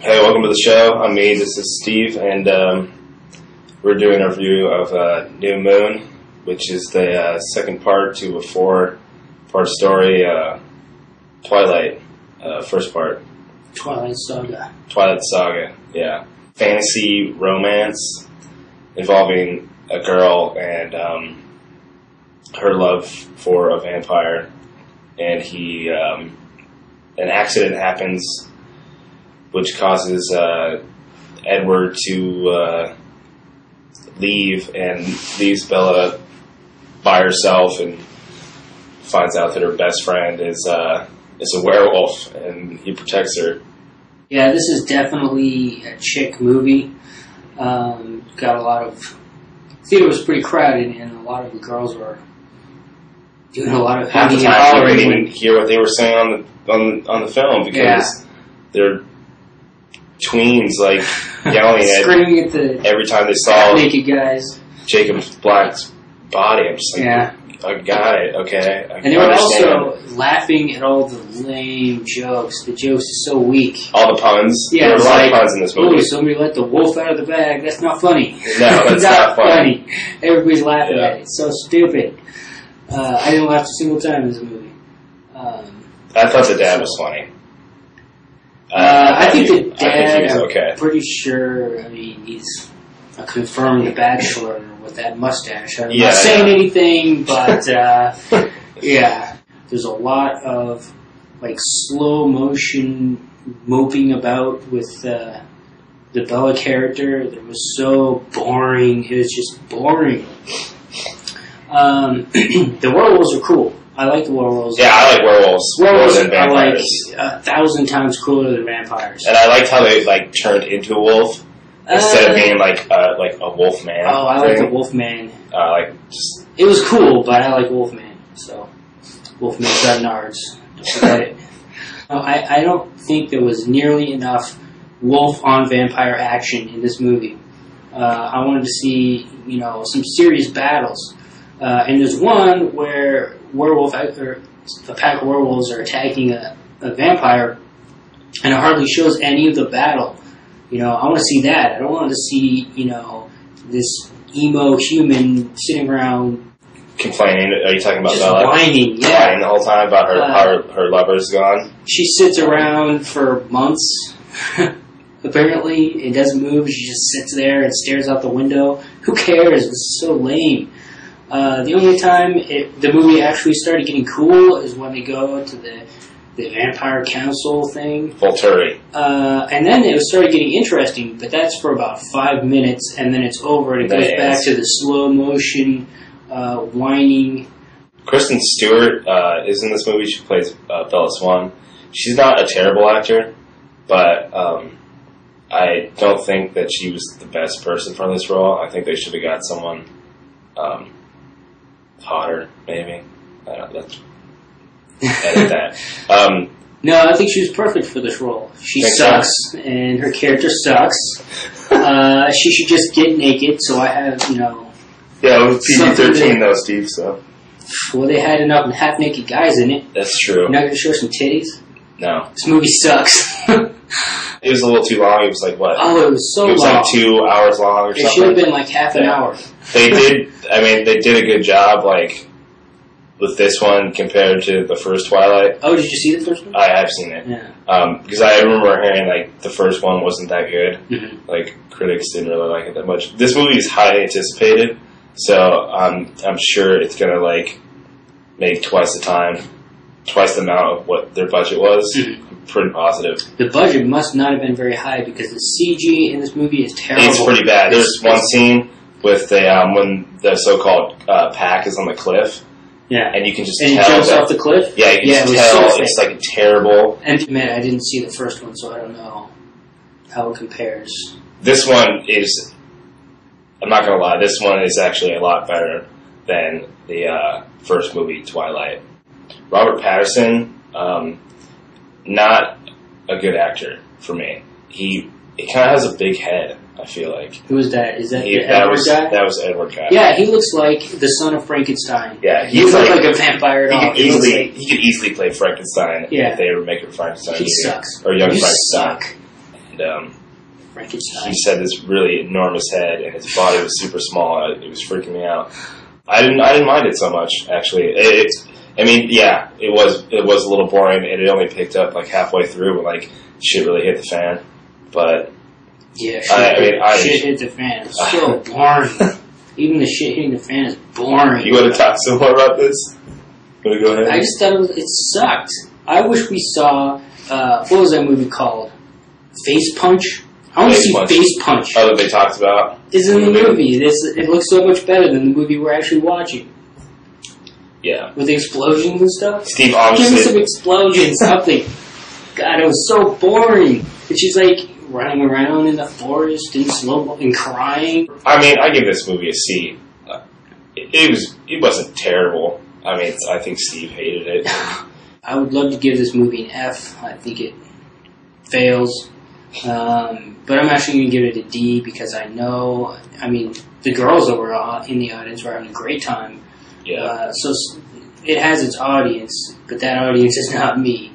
Hey, welcome to the show. I'm me. This is Steve, and we're doing a review of New Moon, which is the second part to a four-part story. Twilight, first part. Twilight Saga. Twilight Saga, yeah. Fantasy romance involving a girl and her love for a vampire, and an accident happens which causes Edward to leave and leaves Bella by herself, and finds out that her best friend is a werewolf, and he protects her. Yeah, this is definitely a chick movie. Got a lot of... theater was pretty crowded, and a lot of the girls were doing a lot of... Half the time you didn't even hear what they were saying on the film, because they're tweens, like, yelling screaming at the every time they saw naked guys. Jacob Black's body. I'm just like, I got it, okay. And they were also laughing at all the lame jokes. The jokes are so weak. All the puns. Yeah, there were a lot of puns in this movie. Oh, somebody let the wolf out of the bag. That's not funny. No, that's not funny. Everybody's laughing at it. It's so stupid. I didn't laugh a single time in this movie. I thought the dad was funny. I think the dad, I think he was okay. I'm pretty sure, I mean, he's a confirmed bachelor with that mustache. I'm not saying anything, but, yeah. There's a lot of, like, slow motion moping about with the Bella character that was so boring. It was just boring. The werewolves are cool. I like the werewolves. Yeah, I like werewolves. Werewolves are like 1,000 times cooler than vampires. And I liked how they turned into a wolf instead of being like a wolf man. Oh, I like the wolf man. It was cool, but I like Wolfman. So Wolfman's got nards. Don't forget it. I don't think there was nearly enough wolf on vampire action in this movie. I wanted to see some serious battles. And there's one where a pack of werewolves are attacking a vampire, and it hardly shows any of the battle. I want to see that. I don't want to see, this emo human sitting around complaining. Are you talking about just Bella? Whining, whining the whole time about her lover's gone? She sits around for months, apparently, and doesn't move. She just sits there and stares out the window. Who cares? It's so lame. The only time the movie actually started getting cool is when they go to the Vampire Council thing. Volturi. And then it started getting interesting, but that's for about 5 minutes, and then it's over, and it goes back to the slow motion, whining. Kristen Stewart is in this movie. She plays Bella Swan. She's not a terrible actor, but I don't think that she was the best person for this role. I think they should have got someone hotter, maybe. I don't know. Edit that. No, I think she was perfect for this role. She sucks, and her character sucks. She should just get naked, so I have, Yeah, it was PG-13 though, Steve, so. Well, they had enough half-naked guys in it. That's true. You're not going to show some titties? No. This movie sucks. It was a little too long. It was like, what? Oh, it was so long. It was like 2 hours long or something. It should have been like half an hour. They did a good job, with this one compared to the first Twilight. Oh, did you see the first one? I have seen it. Yeah. Because I remember hearing, the first one wasn't that good. Mm-hmm. Critics didn't really like it that much. This movie is highly anticipated, so I'm sure it's going to, make twice the amount of what their budget was. Mm-hmm. I'm pretty positive. The budget must not have been very high, because the CG in this movie is terrible. It's pretty bad. There's one scene with when the so-called pack is on the cliff. Yeah. And you can just tell. And he jumps off the cliff? Yeah, you can just tell it's terrible. And man, I didn't see the first one, so I don't know how it compares. This one is, I'm not going to lie, this one is actually a lot better than the first movie, Twilight. Robert Pattinson, not a good actor for me. He kind of has a big head. I feel like. Who is that? Is that the Edward guy? That was Edward guy. Yeah, he looks like the son of Frankenstein. Yeah, he looks like a vampire at all. He could easily play Frankenstein if they ever make it Frankenstein. He sucks. Or Young you Frankenstein. Suck. and Frankenstein. he said this really enormous head, and his body was super small. It was freaking me out. I didn't mind it so much, actually. It was a little boring, and it only picked up like halfway through when like shit really hit the fan. But yeah, shit hit the fan. It's so boring. Even the shit hitting the fan is boring. You want to talk some more about this? Want to go ahead? I just thought it sucked. I wish we saw what was that movie called? Face Punch. I want to see Face Punch. Oh, that they talked about? Is in the movie. It looks so much better than the movie we're actually watching. Yeah. With the explosions and stuff. Steve obviously... Give me some explosions, something. God, it was so boring. And she's like running around in the forest in slow and crying. I mean, I give this movie a C. It wasn't terrible. I mean, I think Steve hated it. I would love to give this movie an F. I think it fails. But I'm actually going to give it a D because I mean, the girls that were in the audience were having a great time. Yeah. So it has its audience, but that audience is not me.